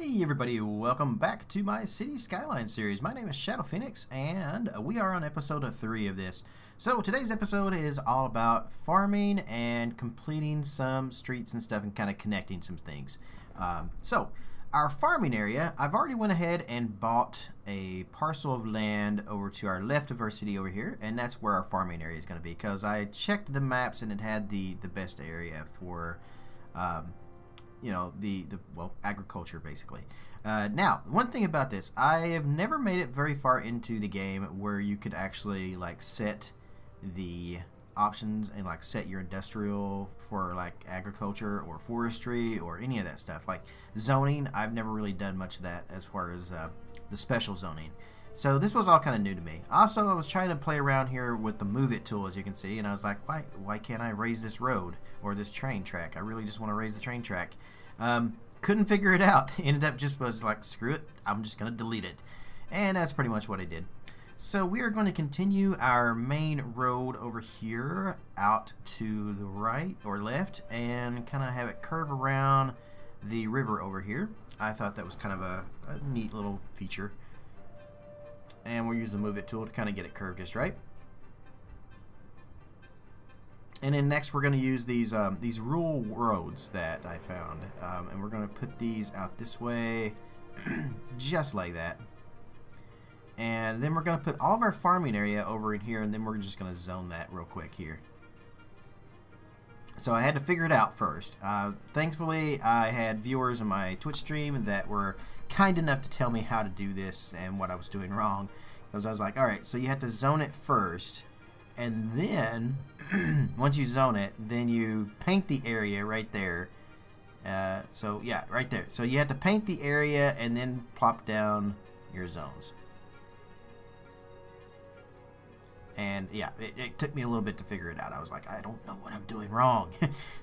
Hey everybody, welcome back to my City Skylines series. My name is Shadow Phoenix and we are on episode 3 of this. So today's episode is all about farming and completing some streets and stuff and kind of connecting some things. So our farming area, I've already went ahead and bought a parcel of land over to our left of our city over here, and that's where our farming area is going to be because I checked the maps and it had the best area for you know, well, agriculture basically. Now, one thing about this, I have never made it very far into the game where you could actually like set the options and like set your industrial for like agriculture or forestry or any of that stuff. Like zoning, I've never really done much of that as far as the special zoning. So this was all kind of new to me. Also, I was trying to play around here with the Move It tool, as you can see, and I was like, why can't I raise this road or this train track? I really just want to raise the train track. Couldn't figure it out. Ended up just was like, screw it, I'm just going to delete it. And that's pretty much what I did. So we are going to continue our main road over here out to the right or left and kind of have it curve around the river over here. I thought that was kind of a neat little feature. And we'll use the Move It tool to kind of get it curved just right. And then next we're going to use these rural roads that I found. And we're going to put these out this way, just like that. And then we're going to put all of our farming area over in here, and then we're just going to zone that real quick here. So I had to figure it out first. Thankfully, I had viewers on my Twitch stream that were kind enough to tell me how to do this and what I was doing wrong. Because I was like, alright, so you have to zone it first. And then, once you zone it, then you paint the area right there. So, yeah, right there. So you have to paint the area and then plop down your zones. And yeah, it took me a little bit to figure it out. I was like, I don't know what I'm doing wrong.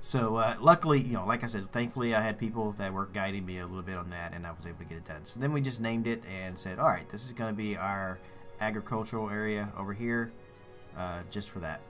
So luckily, you know, like I said, thankfully I had people that were guiding me a little bit on that, and I was able to get it done. So then we just named it and said, all right, this is going to be our agricultural area over here, just for that.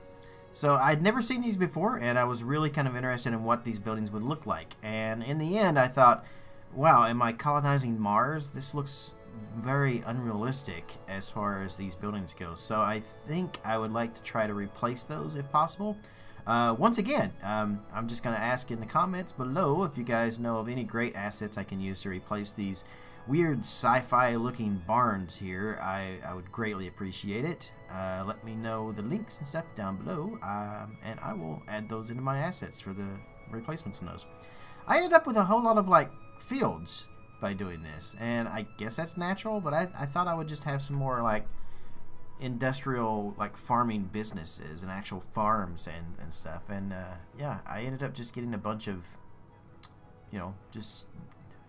So I'd never seen these before, and I was really kind of interested in what these buildings would look like. And in the end, I thought, wow, am I colonizing Mars? This looks very unrealistic as far as these buildings go. So I think I would like to try to replace those if possible. Once again, I'm just going to ask in the comments below if you guys know of any great assets I can use to replace these weird sci-fi looking barns here. I would greatly appreciate it. Let me know the links and stuff down below, and I will add those into my assets for the replacements on those. I ended up with a whole lot of like fields by doing this, and I guess that's natural, but I thought I would just have some more like industrial like farming businesses and actual farms and stuff. And yeah, I ended up just getting a bunch of, you know, just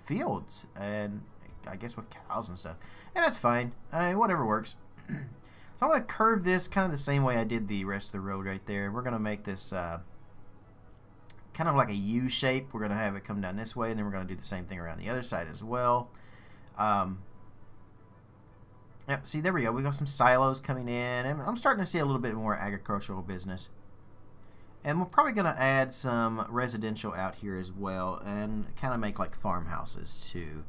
fields, and I guess with cows and stuff, and that's fine. Whatever works. So I'm going to curve this kind of the same way I did the rest of the road right there. We're going to make this kind of like a U shape. We're going to have it come down this way, and then we're going to do the same thing around the other side as well. Yep, see, there we go. We got some silos coming in, and I'm starting to see a little bit more agricultural business. And we're probably going to add some residential out here as well, and kind of make like farmhouses too.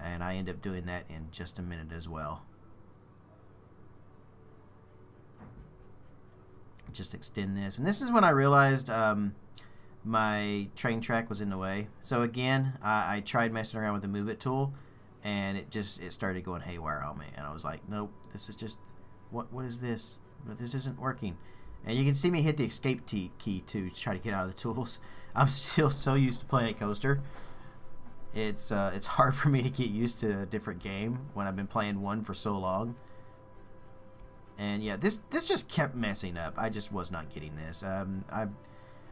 And I end up doing that in just a minute as well. Just extend this, and this is when I realized my train track was in the way. So again, I tried messing around with the Move It tool, and it started going haywire on me, and I was like, nope, this is just what is this? But this isn't working. And you can see me hit the escape key to try to get out of the tools. I'm still so used to Planet Coaster. It's hard for me to get used to a different game when I've been playing one for so long. And yeah, this just kept messing up. I just was not getting this.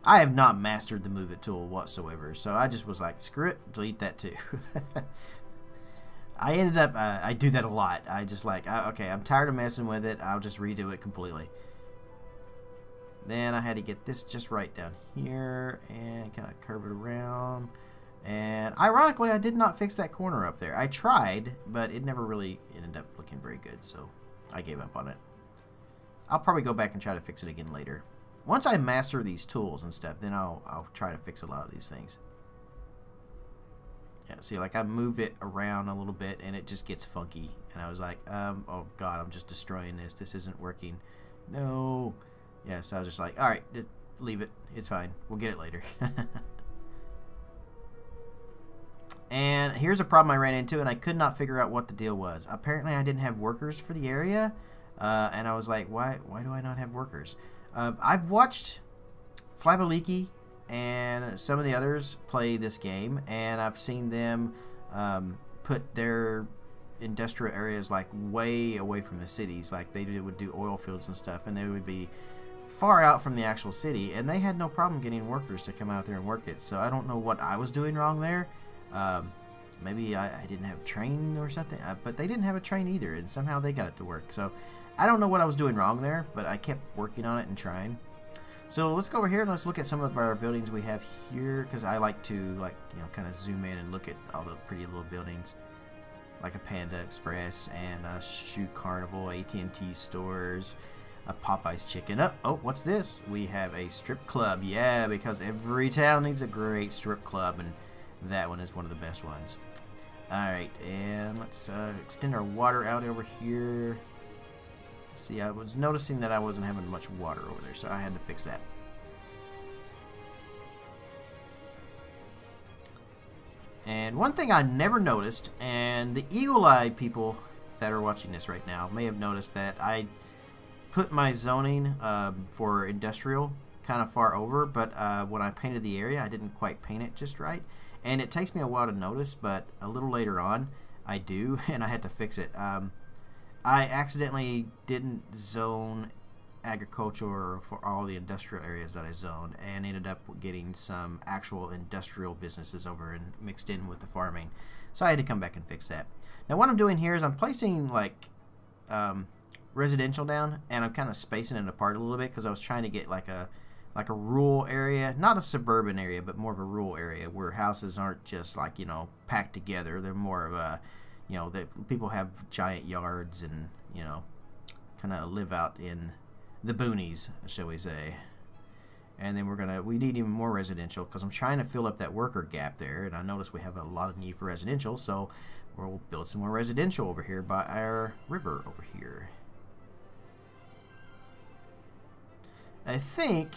I have not mastered the Move It tool whatsoever, so I just was like, screw it, delete that too. I ended up, I do that a lot. I just like, okay, I'm tired of messing with it. I'll just redo it completely. Then I had to get this just right down here and kind of curve it around. And ironically, I did not fix that corner up there. I tried, but it never really ended up looking very good, so I gave up on it. I'll probably go back and try to fix it again later. Once I master these tools and stuff, then I'll try to fix a lot of these things. Yeah, see, like I moved it around a little bit and it just gets funky. And I was like, oh God, I'm just destroying this. This isn't working. No. Yeah, so I was just like, all right, leave it. It's fine. We'll get it later. And here's a problem I ran into, and I could not figure out what the deal was. Apparently, I didn't have workers for the area, and I was like, why do I not have workers? I've watched Flabaliki and some of the others play this game, and I've seen them put their industrial areas like way away from the cities. Like they would do oil fields and stuff, and they would be far out from the actual city, and they had no problem getting workers to come out there and work it. So I don't know what I was doing wrong there. Maybe I didn't have train or something, but they didn't have a train either, and somehow they got it to work. So I don't know what I was doing wrong there, but I kept working on it and trying. So let's go over here and let's look at some of our buildings we have here, because I like to kind of zoom in and look at all the pretty little buildings, like a Panda Express and a Shoe Carnival, AT&T stores, a Popeye's Chicken. Oh, what's this? We have a strip club. Yeah, because every town needs a great strip club, and that one is one of the best ones. Alright, and let's extend our water out over here. See, I was noticing that I wasn't having much water over there, so I had to fix that. And one thing I never noticed, and the eagle-eyed people that are watching this right now may have noticed, that I put my zoning for industrial kind of far over, but when I painted the area, I didn't quite paint it just right. And it takes me a while to notice, but a little later on, I do, and I had to fix it. I accidentally didn't zone agriculture for all the industrial areas that I zoned, and ended up getting some actual industrial businesses over and mixed in with the farming. So I had to come back and fix that. Now what I'm doing here is I'm placing like residential down, and I'm kind of spacing it apart a little bit because I was trying to get like a rural area, not a suburban area, but more of a rural area where houses aren't just like, packed together. They're more of a, that people have giant yards and, kind of live out in the boonies, shall we say. And then we need even more residential because I'm trying to fill up that worker gap there, and I notice we have a lot of need for residential, so we'll build some more residential over here by our river over here. I think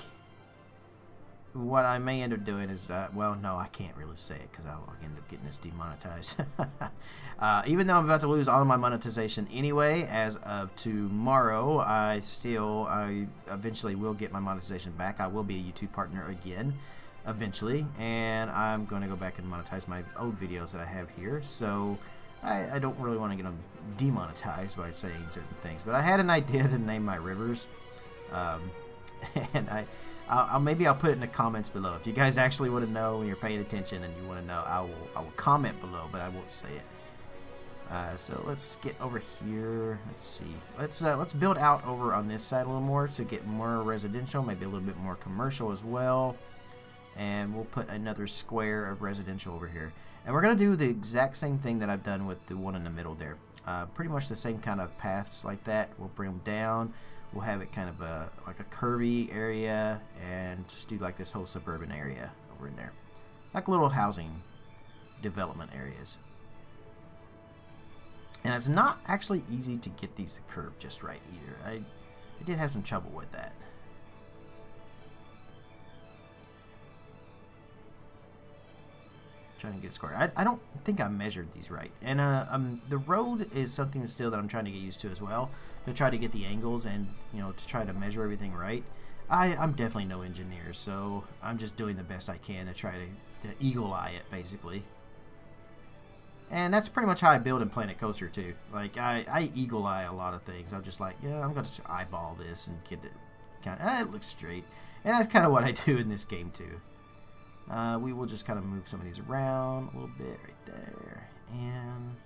what I may end up doing is, well, no, I can't really say it because I'll end up getting this demonetized. Even though I'm about to lose all of my monetization anyway, as of tomorrow, I eventually will get my monetization back. I will be a YouTube partner again, eventually, and I'm going to go back and monetize my old videos that I have here. So I don't really want to get them demonetized by saying certain things, but I had an idea to name my rivers, and maybe I'll put it in the comments below. If you guys actually want to know and you're paying attention and you want to know, I will comment below, but I won't say it. So let's get over here. Let's see. Let's build out over on this side a little more to get more residential, maybe a little bit more commercial as well. And we'll put another square of residential over here. And we're going to do the exact same thing that I've done with the one in the middle there. Pretty much the same kind of paths like that. We'll bring them down. We'll have it kind of like a curvy area, and just do like this whole suburban area over in there. Like little housing development areas. And it's not actually easy to get these to curve just right either. I did have some trouble with that. Trying to get it square. I don't think I measured these right. And the road is something still that I'm trying to get used to as well, to try to get the angles and to try to measure everything right. I'm definitely no engineer, so I'm just doing the best I can to try to eagle eye it basically. And that's pretty much how I build in Planet Coaster too. Like I eagle eye a lot of things. I'm just like, yeah, I'm gonna eyeball this and get it kind of, it looks straight. And that's kind of what I do in this game too. We will just kind of move some of these around a little bit right there. And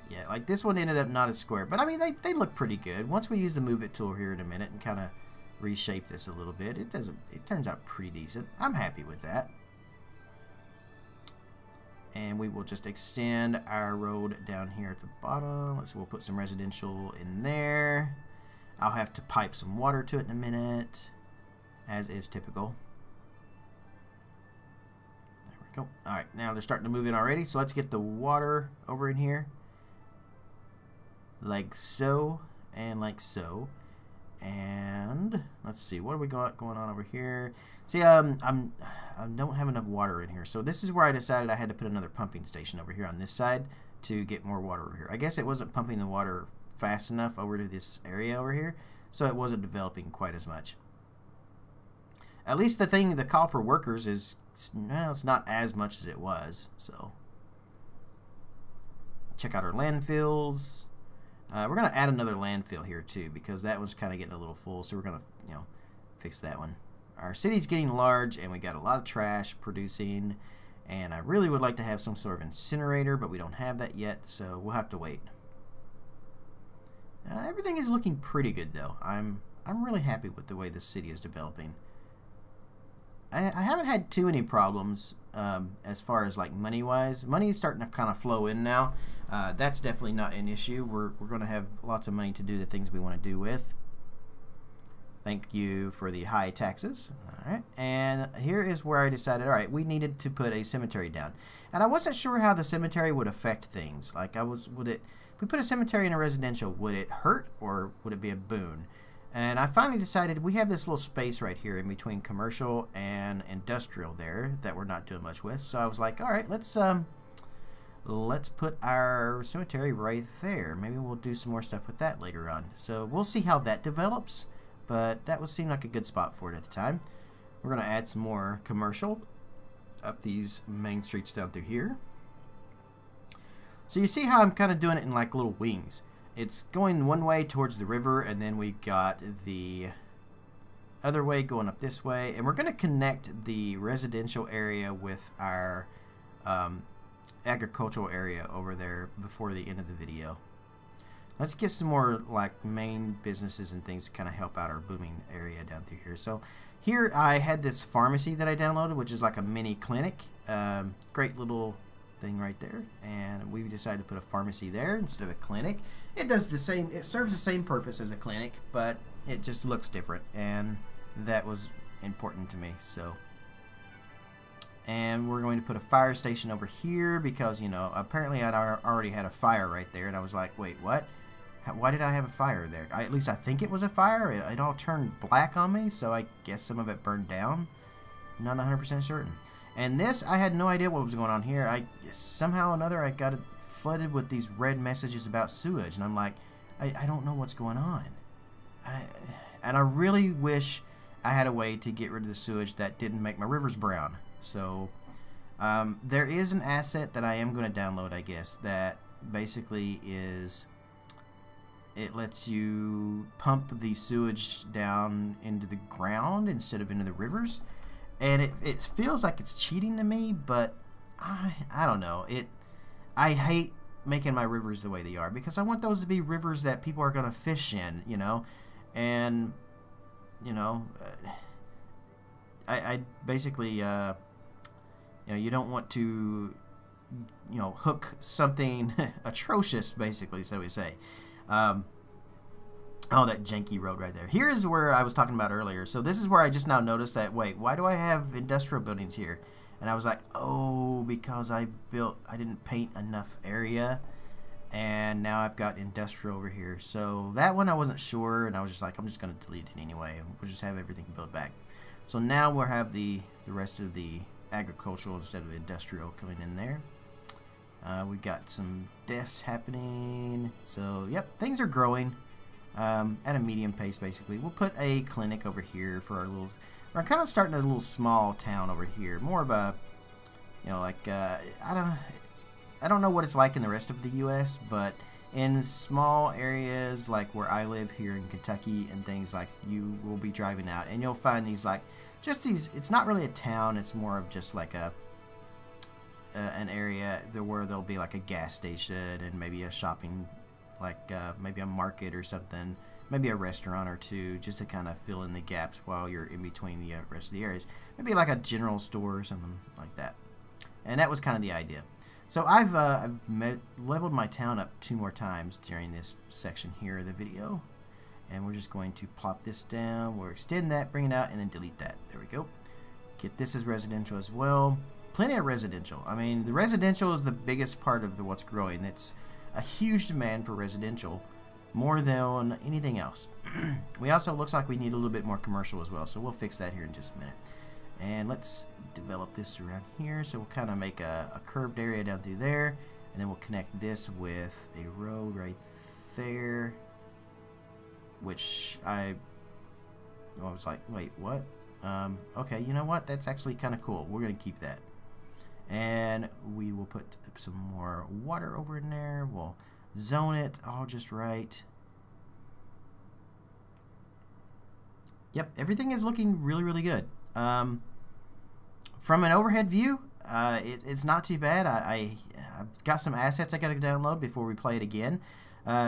yeah, like this one ended up not as square, but I mean they look pretty good. Once we use the move it tool here in a minute and kind of reshape this a little bit, it turns out pretty decent. I'm happy with that. And we will just extend our road down here at the bottom. We'll put some residential in there. I'll have to pipe some water to it in a minute, as is typical. There Go. All right, now they're starting to move in already. So let's get the water over in here, like so, and like so. And let's see, what do we got going on over here? See, I don't have enough water in here, so this is where I decided I had to put another pumping station over here on this side to get more water over here. I guess it wasn't pumping the water fast enough over to this area over here, so it wasn't developing quite as much. At least the call for workers is, well, it's not as much as it was. So check out our landfills. We're going to add another landfill here too, because that one's kind of getting a little full, so we're going to, fix that one. Our city's getting large, and we got a lot of trash producing, and I really would like to have some sort of incinerator, but we don't have that yet, so we'll have to wait. Everything is looking pretty good, though. I'm really happy with the way this city is developing. I haven't had too many problems as far as like money-wise. Money is starting to kind of flow in now. That's definitely not an issue. We're going to have lots of money to do the things we want to do with. Thank you for the high taxes. All right, and here is where I decided, all right, we needed to put a cemetery down. And I wasn't sure how the cemetery would affect things. Like, if we put a cemetery in a residential, would it hurt or would it be a boon? And I finally decided we have this little space right here in between commercial and industrial there that we're not doing much with. So I was like, all right, let's put our cemetery right there. Maybe we'll do some more stuff with that later on. So we'll see how that develops, but that would seem like a good spot for it at the time. We're going to add some more commercial up these main streets down through here. So you see how I'm kind of doing it in like little wings. It's going one way towards the river, and then we got the other way going up this way, and we're going to connect the residential area with our agricultural area over there before the end of the video. Let's get some more like main businesses and things to kind of help out our booming area down through here. So here I had this pharmacy that I downloaded, which is like a mini clinic. Great little thing right there, and we decided to put a pharmacy there instead of a clinic. It does the same, it serves the same purpose as a clinic, but it just looks different, and that was important to me. So, and we're going to put a fire station over here because, apparently I'd already had a fire right there, and I was like, wait, what? Why did I have a fire there? At least I think it was a fire. It all turned black on me, so I guess some of it burned down. Not 100% certain. And this, I had no idea what was going on here. Somehow or another, I got it flooded with these red messages about sewage. And I'm like, I don't know what's going on. And I really wish I had a way to get rid of the sewage that didn't make my rivers brown. So there is an asset that I am going to download, I guess, that basically is, it lets you pump the sewage down into the ground instead of into the rivers. And it feels like it's cheating to me, but I don't know. I hate making my rivers the way they are because I want those to be rivers that people are going to fish in, And, I basically, you don't want to, hook something atrocious, basically, so we say. Oh, that janky road right there. Here is where I was talking about earlier. So this is where I just now noticed that, wait, why do I have industrial buildings here? And I was like, oh, because I didn't paint enough area. And now I've got industrial over here. So that one I wasn't sure, and I was just like, I'm just going to delete it anyway. We'll just have everything built back. So now we'll have the rest of the agricultural instead of industrial coming in there. We got some deaths happening. So, yep, things are growing. At a medium pace, basically. We'll put a clinic over here for our little... We're kind of starting a little small town over here. More of a, I don't know what it's like in the rest of the U.S., but in small areas like where I live here in Kentucky and things, like, you will be driving out and you'll find these, like, just these... It's not really a town. It's more of just like an area where there'll be like a gas station and maybe a shopping, like maybe a market or something, maybe a restaurant or two, just to kind of fill in the gaps while you're in between the rest of the areas. Maybe like a general store or something like that. And that was kind of the idea. So I've leveled my town up 2 more times during this section here of the video. And we're just going to plop this down. We'll extend that, bring it out, and then delete that. There we go. Get this as residential as well. plenty of residential. I mean, the residential is the biggest part of what's growing. It's a huge demand for residential, more than anything else. We also, looks like we need a little bit more commercial as well, so we'll fix that here in just a minute. And let's develop this around here. So we'll kind of make a curved area down through there, and then we'll connect this with a road right there, which I was like, wait, what? Okay, you know what? That's actually kind of cool. We're going to keep that. And we will put some more water over in there. We'll zone it all just right. Yep, everything is looking really, really good. From an overhead view, it's not too bad. I've got some assets I got to download before we play it again.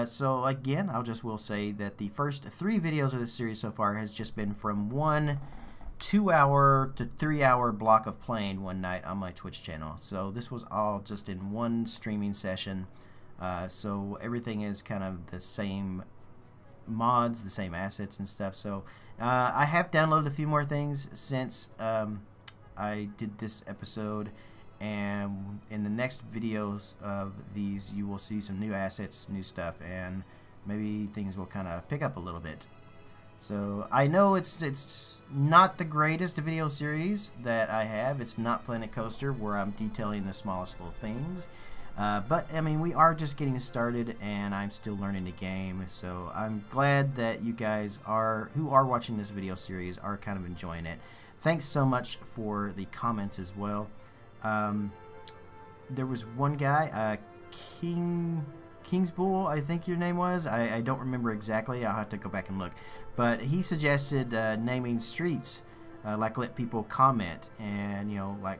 So again, will say that the first 3 videos of this series so far has just been from 1 2-hour to 3-hour block of playing one night on my Twitch channel. So this was all just in one streaming session. So everything is kind of the same mods, the same assets and stuff. So I have downloaded a few more things since I did this episode, and in the next videos of these you will see some new assets, new stuff, and maybe things will kind of pick up a little bit. So I know it's not the greatest video series that I have. It's not Planet Coaster, where I'm detailing the smallest little things. But I mean, we are just getting started, and I'm still learning the game. So I'm glad that you guys who are watching this video series are kind of enjoying it. Thanks so much for the comments as well. There was one guy, Kingsbull, I think your name was. I don't remember exactly. I'll have to go back and look. But he suggested naming streets, like let people comment and, you know, like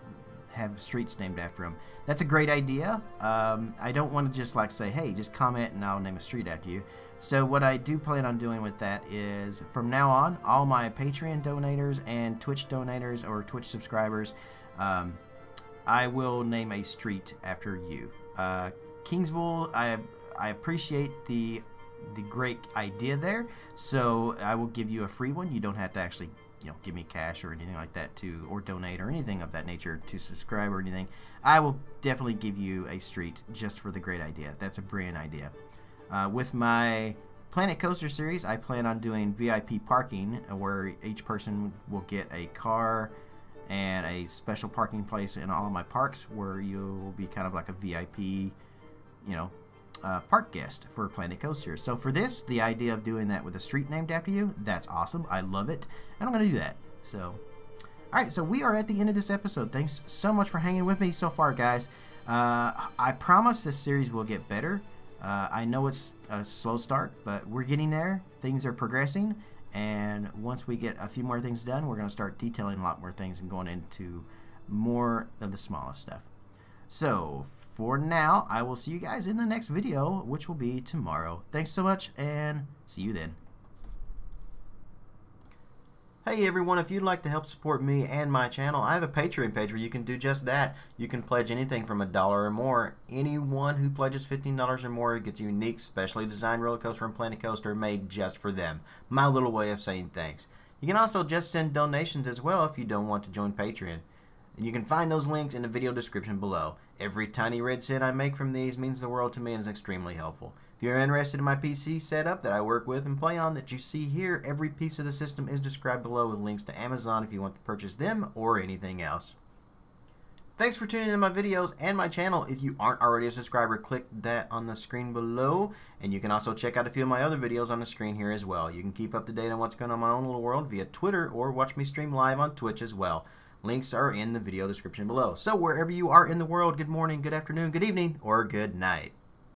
have streets named after them. That's a great idea. I don't want to just like say, hey, just comment and I'll name a street after you. So what I do plan on doing with that is, from now on, all my Patreon donators and Twitch donators or Twitch subscribers, I will name a street after you. Kingsbull, I appreciate the great idea there, so I will give you a free one. You don't have to actually, you know, give me cash or anything like that or donate or anything of that nature to subscribe or anything. I will definitely give you a street just for the great idea. That's a brilliant idea. With my Planet Coaster series, I plan on doing VIP parking, where each person will get a car and a special parking place in all of my parks, where you will be kind of like a VIP, you know, park guest for Planet Coaster. So for this, the idea of doing that with a street named after you, that's awesome. I love it, and I'm going to do that. So, alright, so we are at the end of this episode. Thanks so much for hanging with me so far, guys. I promise this series will get better. I know it's a slow start, but we're getting there. Things are progressing, and once we get a few more things done, we're going to start detailing a lot more things and going into more of the smallest stuff. So, for now, I will see you guys in the next video, which will be tomorrow. Thanks so much, and see you then. Hey everyone, if you'd like to help support me and my channel, I have a Patreon page where you can do just that. You can pledge anything from $1 or more. Anyone who pledges $15 or more gets a unique, specially designed roller coaster and Planet Coaster made just for them. My little way of saying thanks. You can also just send donations as well if you don't want to join Patreon. And you can find those links in the video description below. Every tiny red cent I make from these means the world to me and is extremely helpful. If you're interested in my PC setup that I work with and play on that you see here, every piece of the system is described below with links to Amazon if you want to purchase them or anything else. Thanks for tuning in to my videos and my channel. If you aren't already a subscriber, click that on the screen below. And you can also check out a few of my other videos on the screen here as well. You can keep up to date on what's going on in my own little world via Twitter or watch me stream live on Twitch as well. Links are in the video description below. So wherever you are in the world, good morning, good afternoon, good evening, or good night.